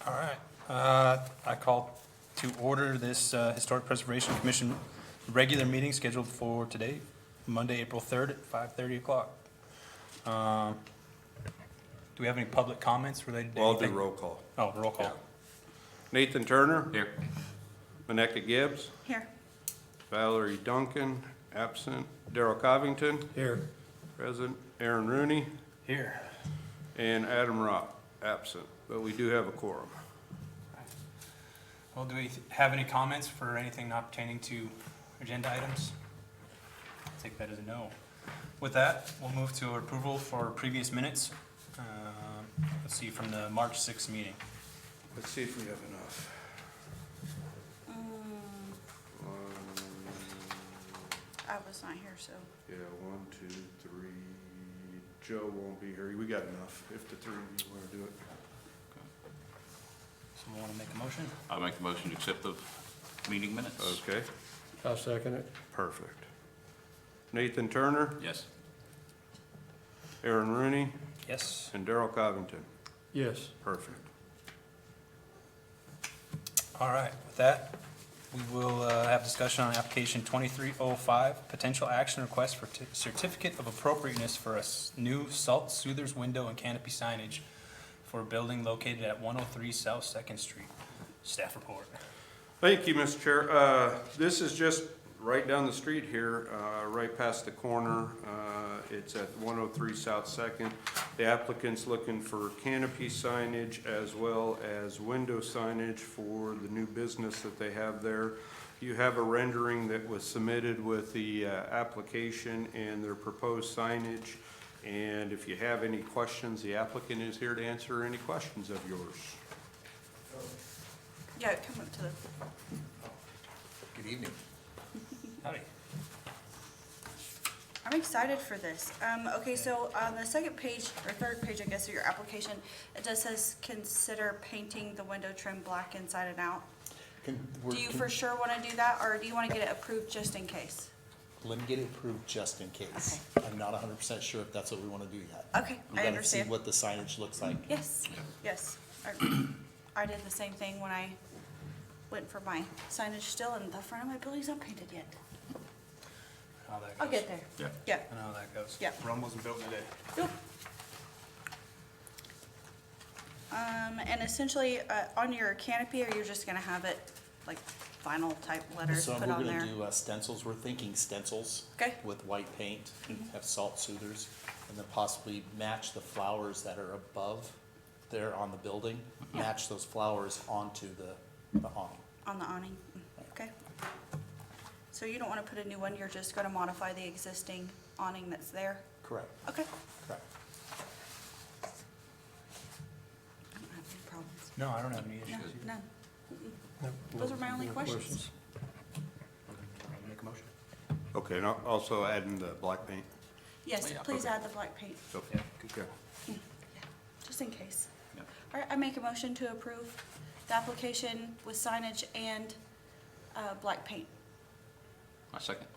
All right. I call to order this Historic Preservation Commission regular meeting scheduled for today, Monday, April 3rd at 5:30 o'clock. Do we have any public comments related to Well, I'll do anything? roll call. Oh, roll call. Nathan Turner, Here. Maneka Gibbs, Here. Valerie Duncan, absent. Darrell Covington, Here. present. Aaron Rooney, Here. and Adam Rock, absent. But we do have a quorum. Well, do we have any comments for anything not pertaining to agenda items? I'll take that as a no. With that, we'll move to approval for previous minutes. Let's see, from the March 6th meeting. Let's see if we have enough. I was not here, so. Yeah, 1, 2, 3. Joe won't be here. We got enough if the three of you want to do it. Someone want to make a motion? I'll make the motion to accept the meeting minutes. Okay, I'll second it. perfect. Nathan Turner, Yes. Aaron Rooney, Yes. and Darrell Covington. Yes. Perfect. All right, with that, we will have discussion on application 2305, potential action request for certificate of appropriateness for a new salt soothers window and canopy signage for a building located at 103 South Second Street. Staff report. Thank you, Mr. Chair. This is just right down the street here, right past the corner. It's at 103 South Second. The applicant's looking for canopy signage as well as window signage for the new business that they have there. You have a rendering that was submitted with the application and their proposed signage. And if you have any questions, the applicant is here to answer any questions of yours. Yeah, come up to the, Good evening. Howdy. I'm excited for this. Okay, so on the second page, or third page, I guess, of your application, it just says, consider painting the window trim black inside and out. Do you for sure want to do that, or do you want to get it approved just in case? Let me get it approved just in case. I'm not 100% sure if that's what we want to do yet. Okay, We I gotta see understand. what the signage looks like. Yes, yes. I did the same thing when I went for my signage still, and the front of my building's not painted yet. How that I'll goes. get there. Yeah. Yeah. I know how that goes. Yeah. Rome wasn't built in a day. Yep. And essentially, on your canopy, are you just gonna have it like vinyl type letters So put we're on there? gonna do stencils. We're thinking stencils. Okay. With white paint, have salt soothers, and then possibly match the flowers that are above there on the building. Match those flowers onto the awning. On the awning, okay. So you don't wanna put a new one, you're just gonna modify the existing awning that's there? Correct, Okay. correct. I don't have any problems. No, I don't have any No, issues. none. Those are my only questions. Make a motion. Okay, and also adding the black paint. Yes, Yeah, please okay. add the black paint, Okay. just in case. Yeah. All right, I make a motion to approve the application with signage and, black paint. My second.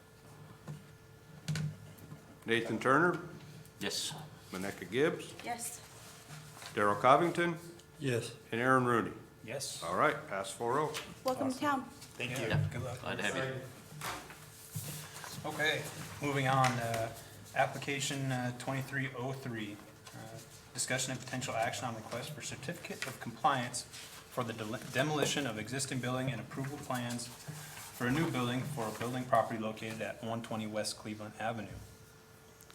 Nathan Turner, Yes. Maneka Gibbs, Yes. Darrell Covington, Yes. and Aaron Rooney. Yes. All right, pass 4-0. Welcome to town. Thank Yeah, you. Good luck. Glad to have you. Okay, moving on, application 2303. Discussion and potential action on request for certificate of compliance for the demolition of existing building and approval plans for a new building for a building property located at 120 West Cleveland Avenue.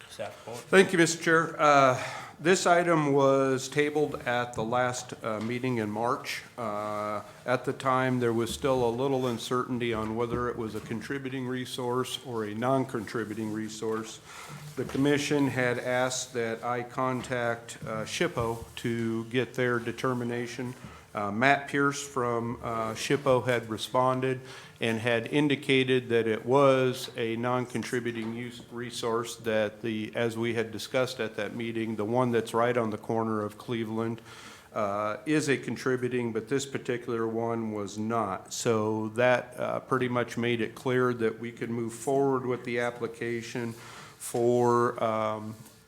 Staff report. Thank you, Mr. Chair. This item was tabled at the last meeting in March. At the time, there was still a little uncertainty on whether it was a contributing resource or a non-contributing resource. The commission had asked that I contact SHPO to get their determination. Matt Pierce from SHPO had responded and had indicated that it was a non-contributing use resource, that as we had discussed at that meeting, the one that's right on the corner of Cleveland is a contributing, but this particular one was not. So that pretty much made it clear that we could move forward with the application for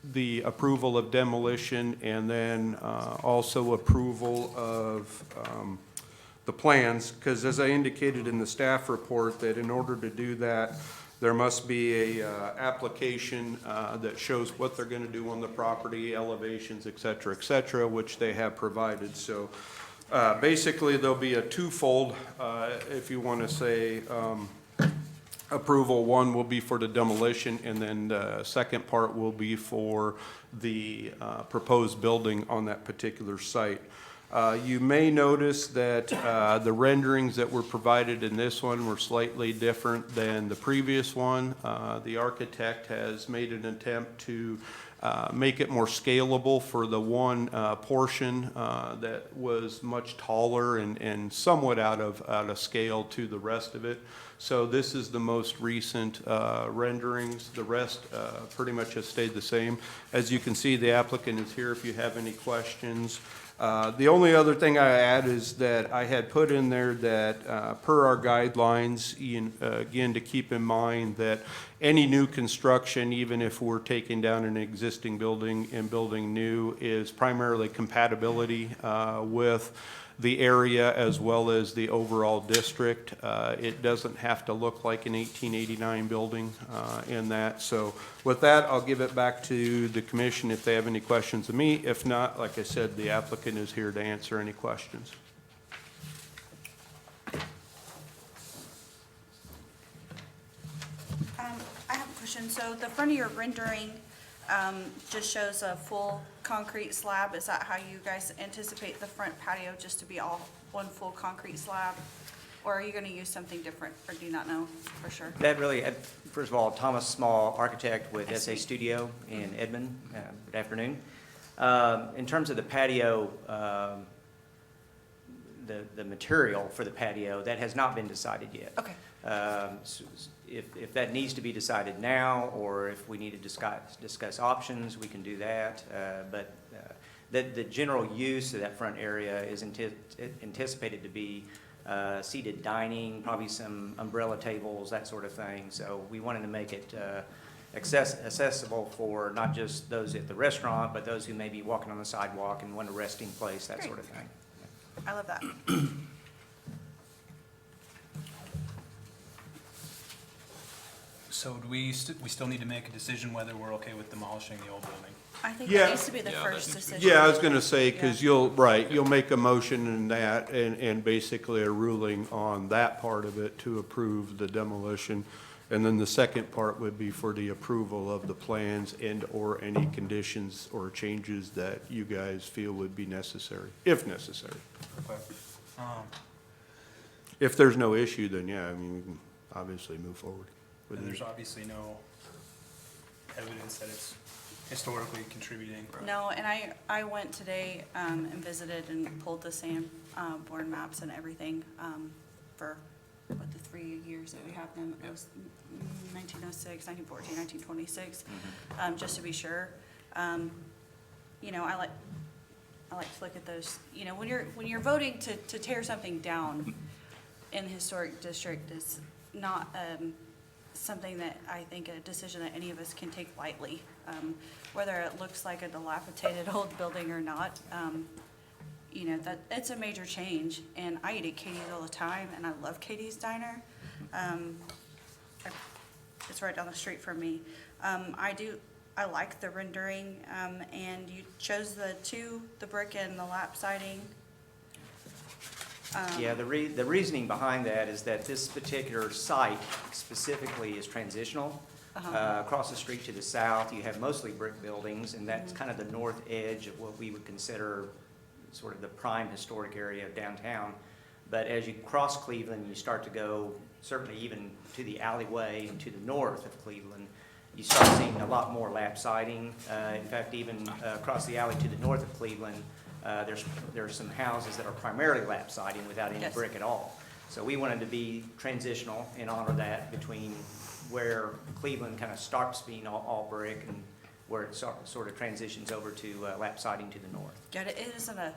the approval of demolition and then also approval of the plans, because as I indicated in the staff report, that in order to do that, there must be a application that shows what they're going to do on the property, elevations, et cetera, which they have provided. So basically, there'll be a twofold, if you want to say, approval. One will be for the demolition, and then the second part will be for the proposed building on that particular site. You may notice that the renderings that were provided in this one were slightly different than the previous one. The architect has made an attempt to make it more scalable for the one portion that was much taller and somewhat out of scale to the rest of it. So this is the most recent renderings. The rest pretty much has stayed the same. As you can see, the applicant is here if you have any questions. The only other thing I add is that I had put in there that per our guidelines, again, to keep in mind that any new construction, even if we're taking down an existing building and building new, is primarily compatibility with the area as well as the overall district. It doesn't have to look like an 1889 building in that. So with that, I'll give it back to the commission if they have any questions of me. If not, like I said, the applicant is here to answer any questions. I have a question. So the front of your rendering just shows a full concrete slab. Is that how you guys anticipate the front patio, just to be all one full concrete slab? Or are you going to use something different, or do you not know for sure? That really, first of all, Thomas Small, architect with I SA see. Studio in Edmond. Good afternoon. In terms of the patio, the material for the patio, that has not been decided yet. Okay. If that needs to be decided now, or if we need to discuss options, we can do that. But the general use of that front area is anticipated to be seated dining, probably some umbrella tables, that sort of thing. So we wanted to make it accessible for not just those at the restaurant, but those who may be walking on the sidewalk and want a resting place, that Great. sort of thing. I love that. So do we still need to make a decision whether we're okay with demolishing the old building? I think Yeah. that needs to be the Yeah, that first needs to be- decision. Yeah, I was gonna say, because Yeah. you'll make a motion in that and basically a ruling on that part of it to approve the demolition. And then the second part would be for the approval of the plans and/or any conditions or changes that you guys feel would be necessary, if necessary. Okay. If there's no issue, then yeah, I mean, we can obviously move forward with And there's it. obviously no evidence that it's historically contributing. No, and I went today and visited and pulled the Sanborn maps and everything for, what, the 3 years that we have them. It was 1906, 1914, 1926, just to be sure. You know, I like to look at those, you know, when you're voting to tear something down in the historic district is not something that I think a decision that any of us can take lightly. Whether it looks like a dilapidated old building or not, you know, that it's a major change. And I eat at Katie's all the time, and I love Katie's Diner. It's right down the street from me. I like the rendering, and you chose the brick and the lap siding. Yeah, the reasoning behind that is that this particular site specifically is transitional. Across the street to the south, you have mostly brick buildings, and that's kind of the north edge of what we would consider sort of the prime historic area of downtown. But as you cross Cleveland, you start to go certainly even to the alleyway and to the north of Cleveland, you start seeing a lot more lap siding. In fact, even across the alley to the north of Cleveland, there's some houses that are primarily lap siding without any Yes. brick at all. So we wanted to be transitional and honor that between where Cleveland kind of starts being all brick and where it sort of transitions over to lap siding to the north. Got it. It isn't a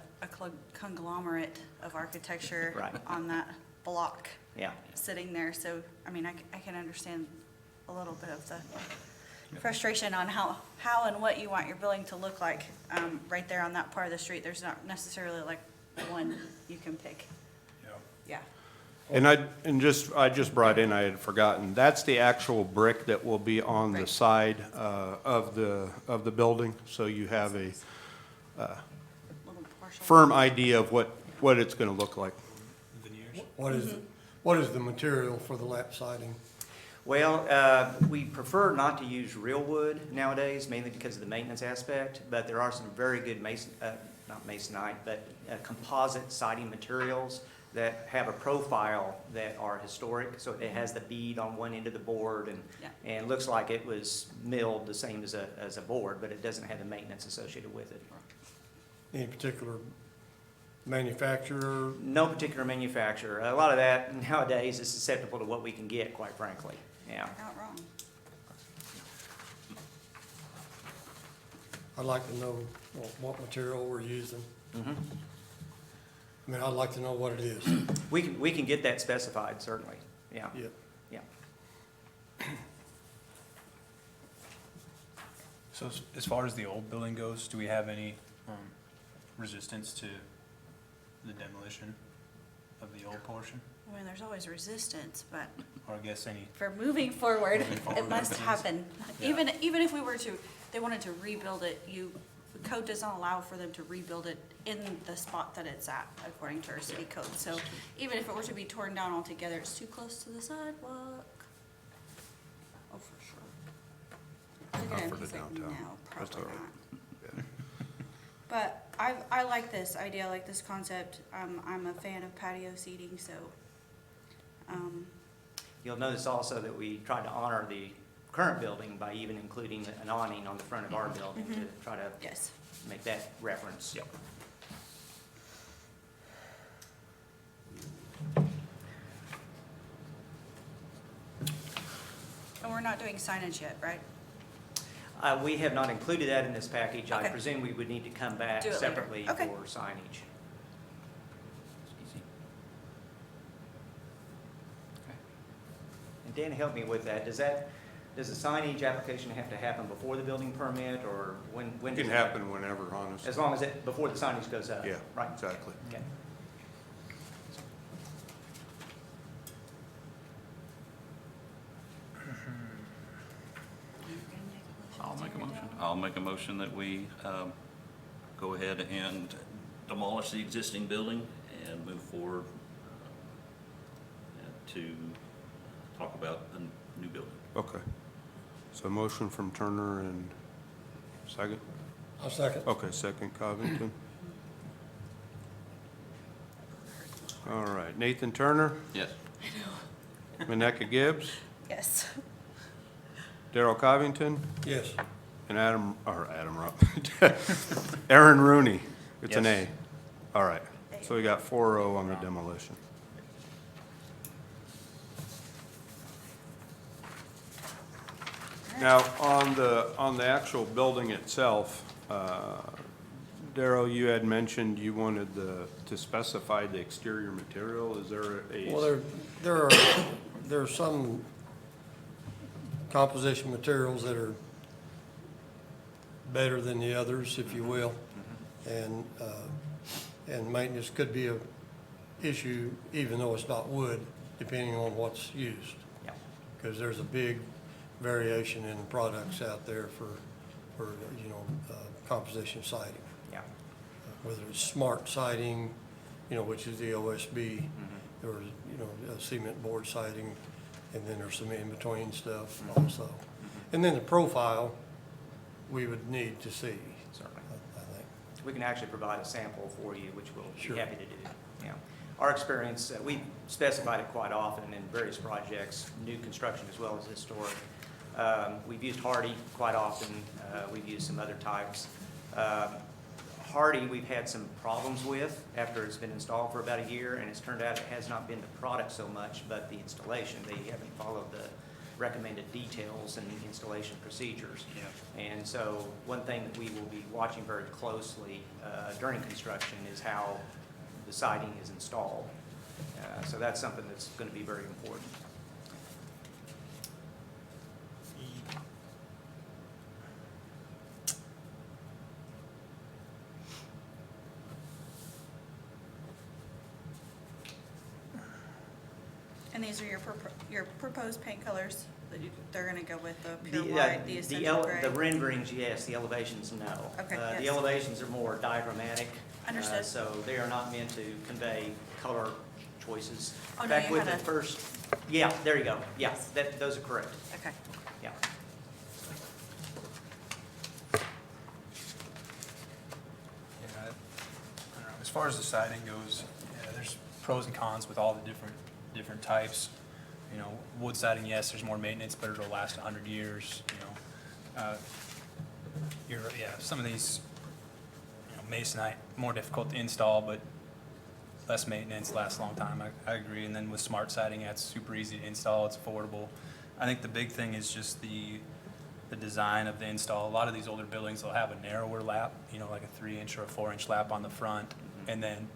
conglomerate of architecture Right. on that block Yeah. sitting there. So, I mean, I can understand a little bit of the frustration on how and what you want your building to look like, right there on that part of the street. There's not necessarily like one you can pick. Yeah. And I just brought in, I had forgotten, that's the actual brick that will be on the Right. side of the building, so you have a Little partial. firm idea of what it's gonna look like. Veneers? What is the material for the lap siding? Well, we prefer not to use real wood nowadays, mainly because of the maintenance aspect, but there are some very good not masonite, but composite siding materials that have a profile that are historic, so it has the bead on one end of the board Yeah. and looks like it was milled the same as a board, but it doesn't have the maintenance associated with it. Any particular manufacturer? No particular manufacturer. A lot of that nowadays is susceptible to what we can get, quite frankly, yeah. You're not wrong. I'd like to know what material we're using. Mhm. I mean, I'd like to know what it is. We can get that specified, certainly, yeah, Yeah. yeah. So as far as the old building goes, do we have any resistance to the demolition of the old portion? I mean, there's always resistance, but Or I guess any, for moving forward, Moving forward, it must everything's- happen. Yeah. Even if we were to, they wanted to rebuild it, the code doesn't allow for them to rebuild it in the spot that it's at, according to our city code. So even if it were to be torn down altogether, it's too close to the sidewalk. Oh, for sure. Look at Not him, for the he's like, downtown. no, That's probably all right. not. But I like this idea, I like this concept. I'm a fan of patio seating, so, You'll notice also that we tried to honor the current building by even including an awning on the front of our building to try to yes. make that reference. Yep. And we're not doing signage yet, right? We have not included that in this package. I Okay. presume we would need to come back Do it later. separately Okay. for signage. Easy. And Dan, help me with that. Does the signage application have to happen before the building permit, or when? It does can it- happen whenever, honestly. As long as before the signage goes up? Yeah, Right? exactly. Okay. I'll make a motion that we go ahead and demolish the existing building and move forward to talk about a new building. Okay. So motion from Turner and second? I'll second. Okay, second Covington. All right, Nathan Turner, Yes. Minecca Gibbs, Yes. Darrell Covington, Yes. and Aaron Rooney. It's an A. Yes. All right, so we got 4-0 on the demolition. Now, on the actual building itself, Darrell, you had mentioned you wanted to specify the exterior material. Is there Well, there are some composition materials that are better than the others, if you will. And maintenance could be a issue even though it's not wood, depending on what's used. Yeah. Because there's a big variation in products out there for composition siding. Yeah. Whether it's smart siding, which is the OSB, or, cement board siding, and then there's some in-between stuff also. And then the profile, we would need to see, Certainly. I think. We can actually provide a sample for you, which we'll Sure. be happy to do. Yeah. Our experience, we specified it quite often in various projects, new construction as well as historic. We've used Hardy quite often. We've used some other types. Hardy, we've had some problems with after it's been installed for about a year, and it's turned out it has not been the product so much, but the installation. They haven't followed the recommended details and installation procedures. Yeah. And so one thing that we will be watching very closely during construction is how the siding is installed. So that's something that's going to be very important. And these are your proposed paint colors that they're gonna go with the The, pure white, the essential gray? the renderings, yes, the elevations, no. Okay, The yes. elevations are more diagrammatic. Understood. So they are not meant to convey color choices. Oh, In no, fact, you with had the a- first, yeah, there you go, yeah, those are correct, Okay. yeah. Yeah, I don't know. As far as the siding goes, yeah, there's pros and cons with all the different types. You know, wood siding, yes, there's more maintenance, but it'll last 100 years, you know. Some of these, you know, masonite, more difficult to install, but less maintenance, lasts a long time. I agree. And then with smart siding, yeah, it's super easy to install, it's affordable. I think the big thing is just the design of the install. A lot of these older buildings, they'll have a narrower lap, you know, like a 3-inch or a 4-inch lap on the front. And then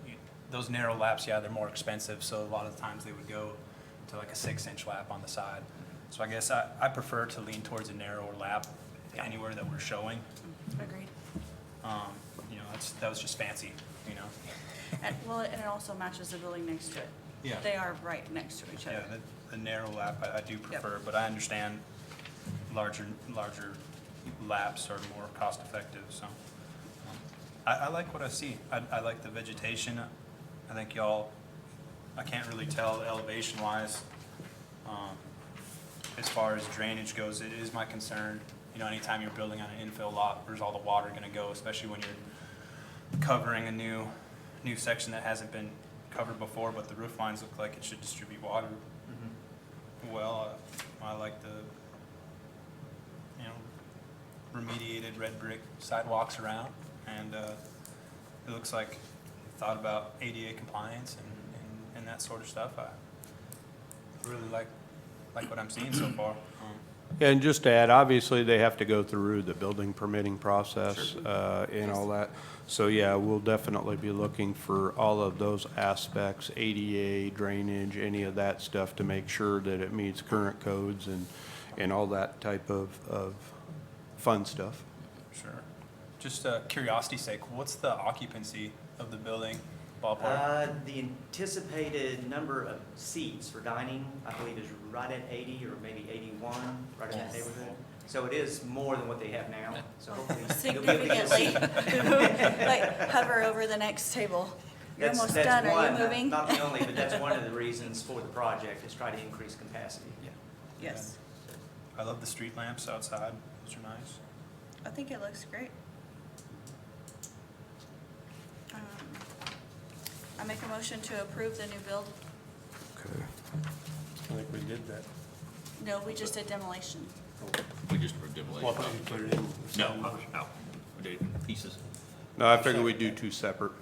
those narrow laps, yeah, they're more expensive, so a lot of the times they would go to like a 6-inch lap on the side. So I guess I prefer to lean towards a narrower lap anywhere that we're showing. Agreed. You know, that was just fancy, you know? And, well, and it also matches the building next to it. Yeah. They are right next to each Yeah, other. the narrow lap I do prefer, but I understand larger laps are more cost effective, so. I like what I see. I like the vegetation. I think y'all, I can't really tell elevation wise. As far as drainage goes, it is my concern. You know, anytime you're building on an infill lot, where's all the water gonna go, especially when you're covering a new section that hasn't been covered before, but the roof lines look like it should distribute water well. I like the, you know, remediated red brick sidewalks around, and it looks like thought about ADA compliance and that sort of stuff. I really like what I'm seeing so far. And just to add, obviously, they have to go through the building permitting process and all that. So, yeah, we'll definitely be looking for all of those aspects, ADA, drainage, any of that stuff to make sure that it meets current codes and all that type of fun stuff. Sure. Just curiosity's sake, what's the occupancy of the building ballpark? The anticipated number of seats for dining, I believe, is right at 80 or maybe 81, right in that Yes. neighborhood. So it is more than what they have now, so hopefully. you'll be able to Significantly. see. Like hover over the next table. You're That's- almost that's done. Are one, you moving? Not the only, but that's one of the reasons for the project, is try to increase capacity. Yes. I love the street lamps outside. Those are nice. I think it looks great. I make a motion to approve the new build. Okay. I think we did that. No, we just did demolition. We just for demolition. Well, I thought you put it in. No, we did it in pieces. No, I figured we'd do two separate.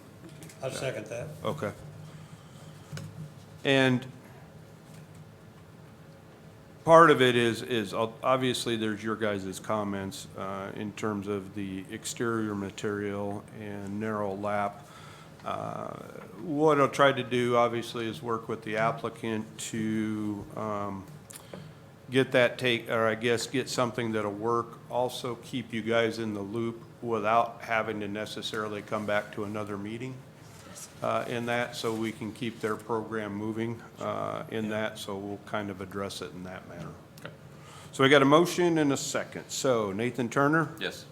I second that. Okay. And part of it is obviously there's your guys' comments in terms of the exterior material and narrow lap. What I'll try to do, obviously, is work with the applicant to get that get something that'll work. Also keep you guys in the loop without having to necessarily come back to another meeting in that, so we can keep their program moving in that, so we'll kind of address it in that manner. Okay. So we got a motion and a second. So Nathan Turner, Yes.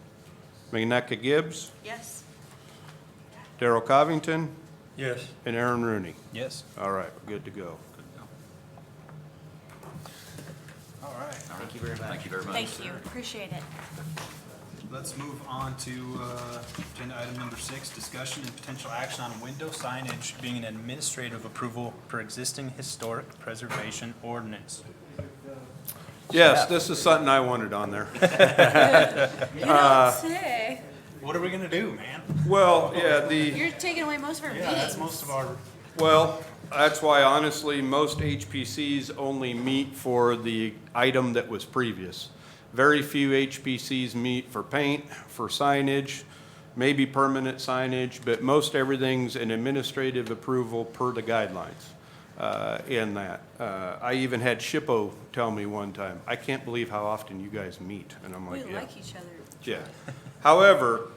Magnecca Gibbs, Yes. Darrell Covington, Yes. and Aaron Rooney. Yes. All right, we're good to go. Good to go. All right. Thank you very much. Thank you very much. Thank you. Appreciate it. Let's move on to agenda item number 6, discussion and potential action on window signage being an administrative approval per existing historic preservation ordinance. Yes, this is something I wanted on there. You don't say. What are we gonna do, man? Well, yeah, You're taking away most of our Yeah, that's meetings. most of our, well, that's why honestly, most HPCs only meet for the item that was previous. Very few HPCs meet for paint, for signage, maybe permanent signage, but most everything's an administrative approval per the guidelines in that. I even had SHPO tell me one time, I can't believe how often you guys meet. And I'm We like, yeah. like each other. Yeah. However,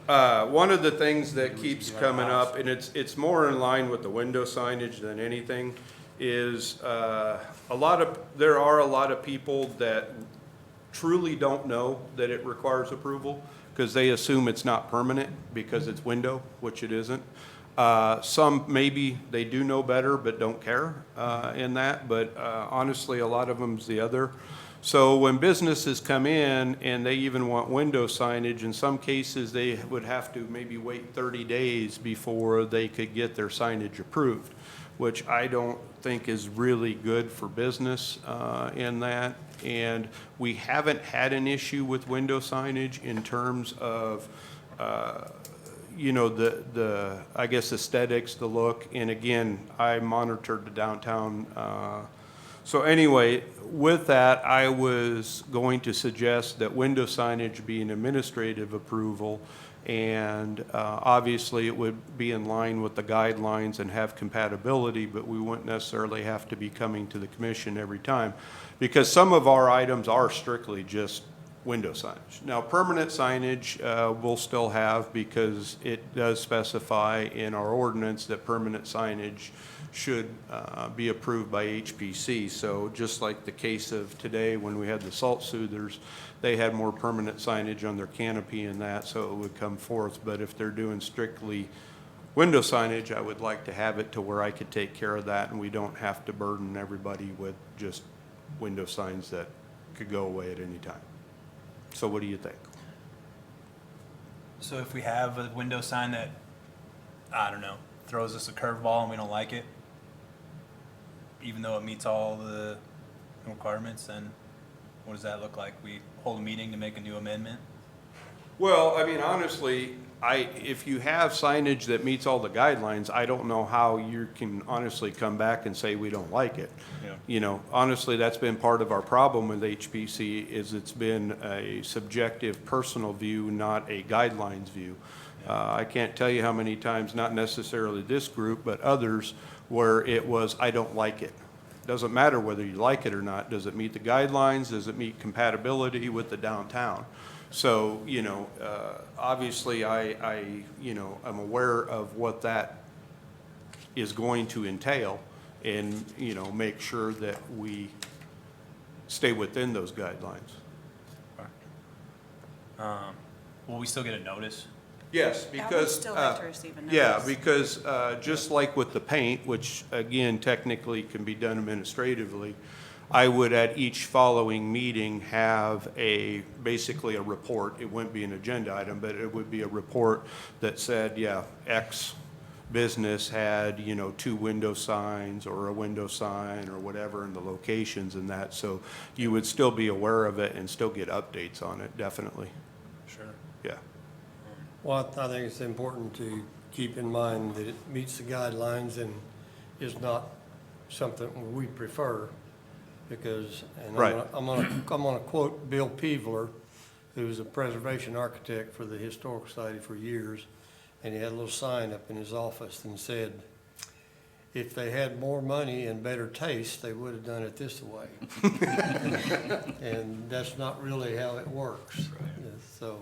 one of the things that keeps coming up, and it's more in line with the window signage than anything, is there are a lot of people that truly don't know that it requires approval because they assume it's not permanent because it's window, which it isn't. Some, maybe they do know better but don't care in that, but honestly, a lot of them's the other. So when businesses come in and they even want window signage, in some cases, they would have to maybe wait 30 days before they could get their signage approved, which I don't think is really good for business in that. And we haven't had an issue with window signage in terms of, you know, I guess aesthetics, the look. And again, I monitored the downtown. So anyway, with that, I was going to suggest that window signage be an administrative approval. And obviously, it would be in line with the guidelines and have compatibility, but we wouldn't necessarily have to be coming to the commission every time. Because some of our items are strictly just window signage. Now, permanent signage we'll still have because it does specify in our ordinance that permanent signage should be approved by HPC. So just like the case of today when we had the salt soothers, they had more permanent signage on their canopy and that, so it would come forth. But if they're doing strictly window signage, I would like to have it to where I could take care of that and we don't have to burden everybody with just window signs that could go away at any time. So what do you think? So if we have a window sign that, I don't know, throws us a curveball and we don't like it, even though it meets all the requirements, then what does that look like? We hold a meeting to make a new amendment? Well, I mean, honestly, if you have signage that meets all the guidelines, I don't know how you can honestly come back and say we don't like it. Yeah. You know, honestly, that's been part of our problem with HPC is it's been a subjective personal view, not a guidelines view. I can't tell you how many times, not necessarily this group, but others, where it was, I don't like it. Doesn't matter whether you like it or not. Does it meet the guidelines? Does it meet compatibility with the downtown? So, you know, obviously you know, I'm aware of what that is going to entail and, you know, make sure that we stay within those guidelines. Will we still get a notice? Yes, Yeah, we'd because, still like to receive a yeah, notice. because just like with the paint, which again technically can be done administratively, I would at each following meeting have basically a report. It wouldn't be an agenda item, but it would be a report that said, yeah, X business had, you know, 2 window signs or a window sign or whatever in the locations and that. So you would still be aware of it and still get updates on it, definitely. Sure. Yeah. Well, I think it's important to keep in mind that it meets the guidelines and is not something we prefer because, and Right. I'm gonna quote Bill Peevler, who was a preservation architect for the Historical Society for years, and he had a little sign up in his office and said, if they had more money and better taste, they would have done it this way. And that's not really how it works. So,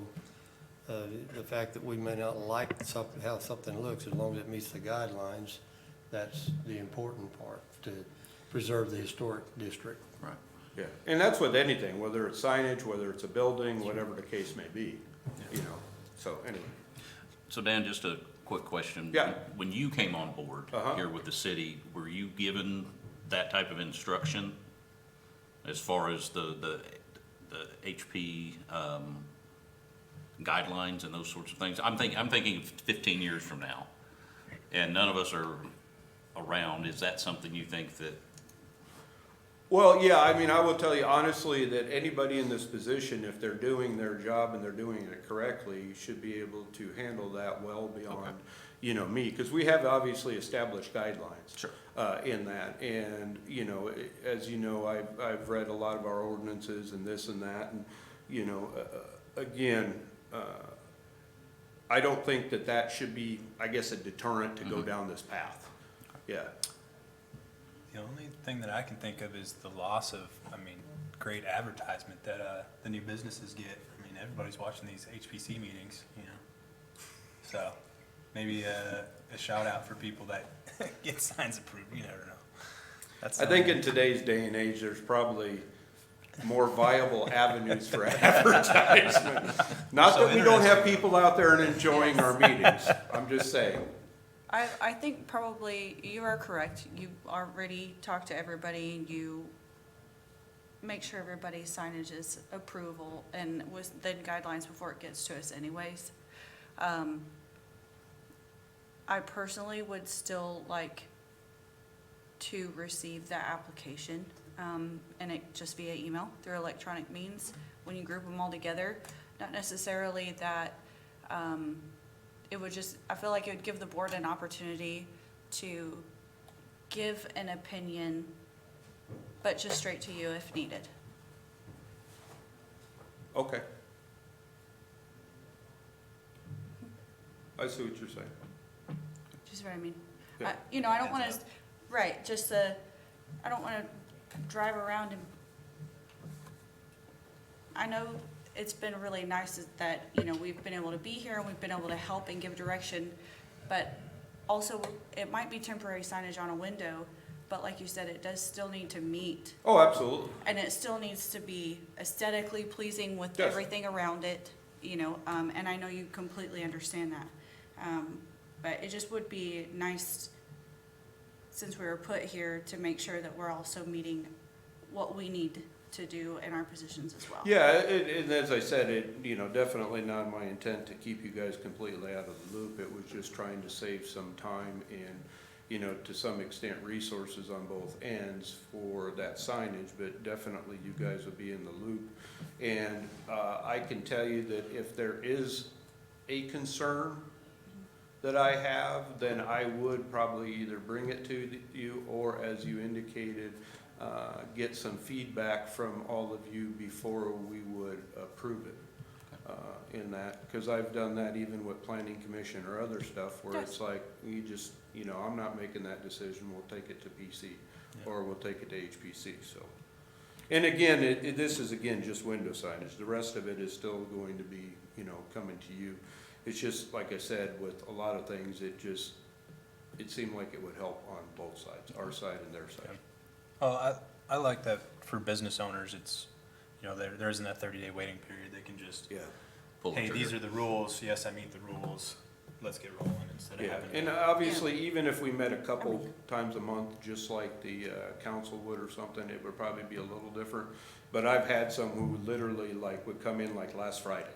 the fact that we may not like how something looks, as long as it meets the guidelines, that's the important part, to preserve the historic district. Right. Yeah, and that's with anything, whether it's signage, whether it's a building, whatever the case may be, you know, so anyway. So Dan, just a quick question. Yeah. When you came on board here with the city, were you given that type of instruction as far as the HP guidelines and those sorts of things? I'm thinking 15 years from now, and none of us are around. Is that something you think that? Well, yeah, I mean, I will tell you honestly that anybody in this position, if they're doing their job and they're doing it correctly, should be able to handle that well beyond, you know, me, because we have obviously established guidelines. Sure. In that, and, you know, as you know, I've read a lot of our ordinances and this and that, and, you know, again, I don't think that should be, I guess, a deterrent to go down this path. Yeah. The only thing that I can think of is the loss of, I mean, great advertisement that the new businesses get. I mean, everybody's watching these HPC meetings, you know. So maybe a shout out for people that get signs approved. You never know. I think in today's day and age, there's probably more viable avenues for advertisement. Not that we don't have people out there and enjoying our meetings, I'm just saying. I think probably you are correct. You already talked to everybody, and you make sure everybody's signage is approval and within guidelines before it gets to us anyways. I personally would still like to receive that application, and it just via email through electronic means when you group them all together. Not necessarily that, it would just, I feel like it would give the board an opportunity to give an opinion, but just straight to you if needed. Okay. I see what you're saying. Just what I mean. Yeah. You know, I don't want to, right, just I don't want to drive around and, I know it's been really nice that, you know, we've been able to be here and we've been able to help and give direction, but also it might be temporary signage on a window, but like you said, it does still need to meet, Oh, absolutely. and it still needs to be aesthetically pleasing with Yes. everything around it, you know, and I know you completely understand that. But it just would be nice, since we were put here, to make sure that we're also meeting what we need to do in our positions as well. Yeah, and as I said, you know, definitely not my intent to keep you guys completely out of the loop. It was just trying to save some time and, you know, to some extent, resources on both ends for that signage, but definitely you guys will be in the loop. And I can tell you that if there is a concern that I have, then I would probably either bring it to you, or as you indicated, get some feedback from all of you before we would approve it in that. Because I've done that even with planning commission or other stuff where it's like, you just, you know, I'm not making that decision, we'll take it to PC, or we'll take it to HPC, so. And again, this is again just window signage, the rest of it is still going to be, you know, coming to you. It's just, like I said, with a lot of things, it seemed like it would help on both sides, our side and their side. Well, I like that for business owners, it's, you know, there isn't that 30-day waiting period. They can just, Yeah. Pull the hey, trigger. these are the rules, yes, I meet the rules, let's get rolling, instead of Yeah, having. and obviously, even if we met a couple times a month, just like the council would or something, it would probably be a little different. But I've had some who literally like would come in like last Friday,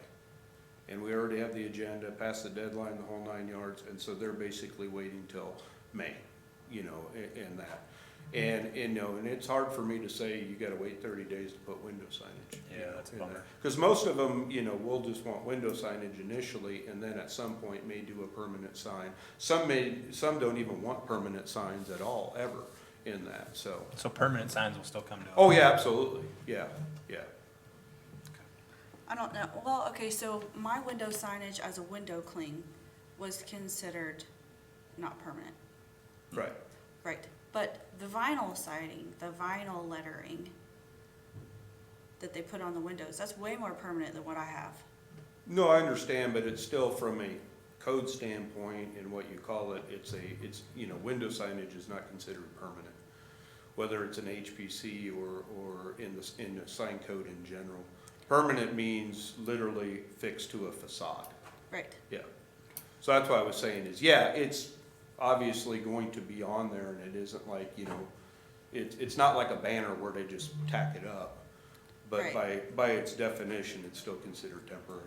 and we already have the agenda, past the deadline, the whole 9 yards, and so they're basically waiting till May, you know, in that. And, you know, and it's hard for me to say you gotta wait 30 days to put window signage. Yeah, that's a bummer. Because most of them, you know, will just want window signage initially, and then at some point may do a permanent sign. Some don't even want permanent signs at all, ever, in that, so. So permanent signs will still come to us. Oh, yeah, absolutely, yeah, yeah. I don't know, well, okay, so my window signage as a window cling was considered not permanent, Right. right? But the vinyl siding, the vinyl lettering that they put on the windows, that's way more permanent than what I have. No, I understand, but it's still from a code standpoint and what you call it, it's, you know, window signage is not considered permanent. Whether it's an HPC or in the sign code in general. Permanent means literally fixed to a facade, Right, yeah. So that's what I was saying is, yeah, it's obviously going to be on there, and it isn't like, you know, it's not like a banner where they just tack it up. But Right. by its definition, it's still considered temporary.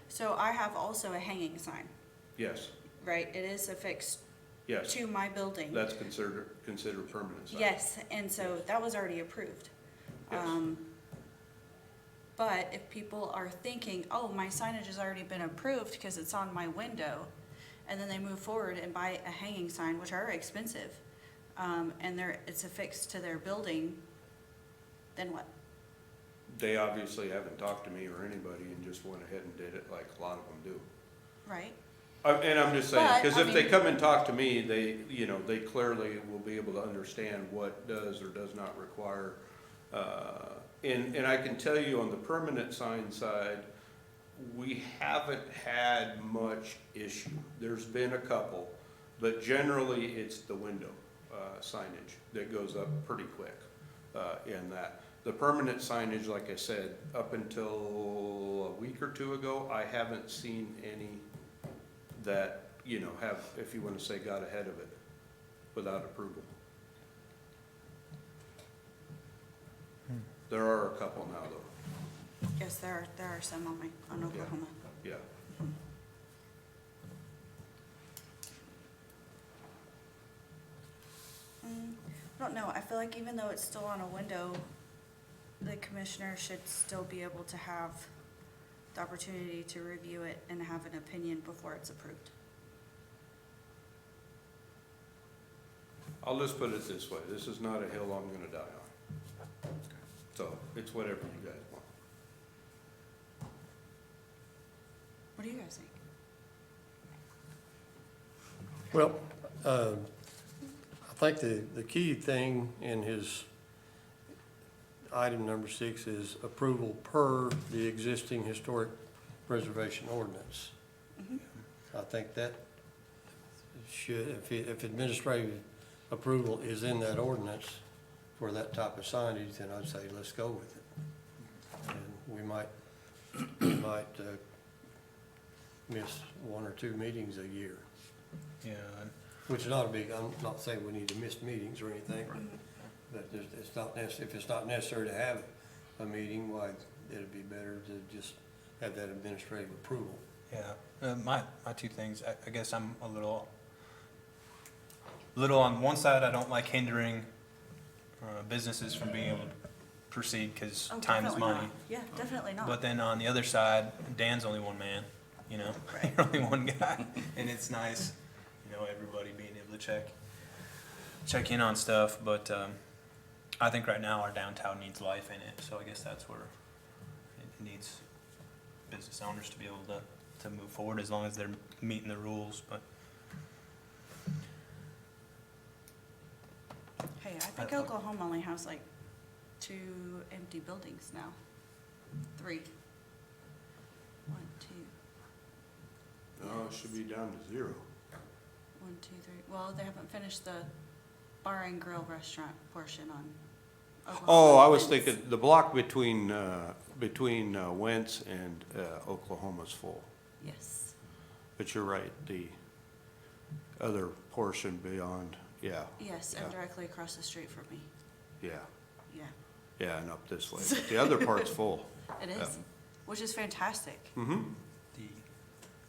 so I have also a hanging sign, Yes, right? It is affixed yes, to my building. that's considered permanent sign. Yes, and so that was already approved. Yes. But if people are thinking, oh, my signage has already been approved because it's on my window, and then they move forward and buy a hanging sign, which are expensive, and it's affixed to their building, then what? They obviously haven't talked to me or anybody and just went ahead and did it like a lot of them do. Right? And I'm just saying, But, because I if they mean- come and talk to me, they, you know, they clearly will be able to understand what does or does not require. And I can tell you on the permanent sign side, we haven't had much issue. There's been a couple, but generally it's the window. signage that goes up pretty quick in that. The permanent signage, like I said, up until a week or two ago, I haven't seen any that, you know, have, if you want to say, got ahead of it without approval. There are a couple now, though. Yes, there are some on Oklahoma. Yeah. I don't know, I feel like even though it's still on a window, the commissioner should still be able to have the opportunity to review it and have an opinion before it's approved. I'll just put it this way, this is not a hill I'm gonna die on. So, it's whatever you guys want. What do you guys think? Well, I think the key thing in his item number 6 is approval per the existing historic preservation ordinance. I think that should, if administrative approval is in that ordinance for that type of signage, then I'd say let's go with it. And we might miss 1 or 2 meetings a year. Yeah, Which is not a big, I'm not saying we need to miss meetings or anything, but it's not if it's not necessary to have a meeting, why, it'd be better to just have that administrative approval. yeah. My two things, I guess I'm a little on one side, I don't like hindering businesses from being able to proceed because Oh, time is definitely money. not. Yeah, definitely not. But then on the other side, Dan's only one man, you know, Right. you're only one guy, and it's nice, you know, everybody being able to check in on stuff. But I think right now our downtown needs life in it, so I guess that's where it needs business owners to be able to move forward as long as they're meeting the rules. But Hey, I think Oklahoma only has like 2 empty buildings now. 3. 1, 2, No, it should be down to 0. 1, 2, 3. Well, they haven't finished the bar and grill restaurant portion on Oklahoma. Oh, I was Wentz. thinking, the block between Wentz and Oklahoma's full. Yes. But you're right, the other portion beyond, yeah, Yes, and Yeah. directly across the street from me. yeah, Yeah, yeah, and up this way. But the other part's full. it Yeah. is, which is fantastic. Mm-hmm,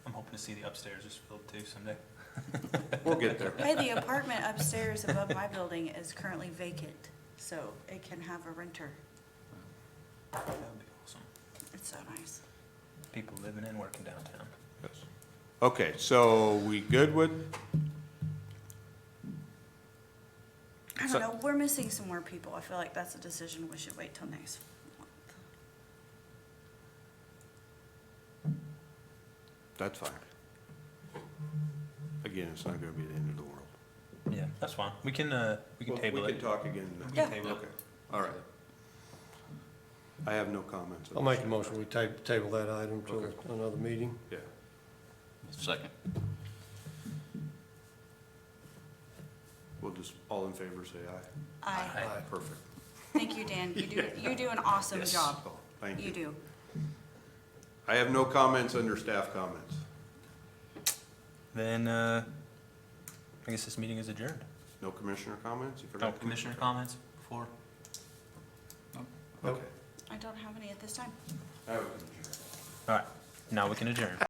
I'm hoping to see the upstairs is filled too someday. we'll get there. Hey, the apartment upstairs above my building is currently vacant, so it can have a renter. That would be awesome. It's so nice. People living and working downtown. Yes. Okay, so we good with, I So- don't know, we're missing some more people. I feel like that's a decision we should wait till next month. that's fine. Again, it's not gonna be the end of the world. Yeah, that's fine. We can table We it. can talk again. We Yeah. can table it. Okay, all right. I have no comments. I'll make a motion, we table that item till Okay. another meeting. Yeah. Second. We'll just, all in favor, say aye. Aye. Perfect. Thank you, Dan. You do an awesome Yes. job. Oh, thank You you. do. I have no comments under staff comments. Then, I guess this meeting is adjourned. No commissioner comments? You Oh, forgot commissioner comments before? Okay. I don't have any at this time. I would adjourn. All right, now we can adjourn.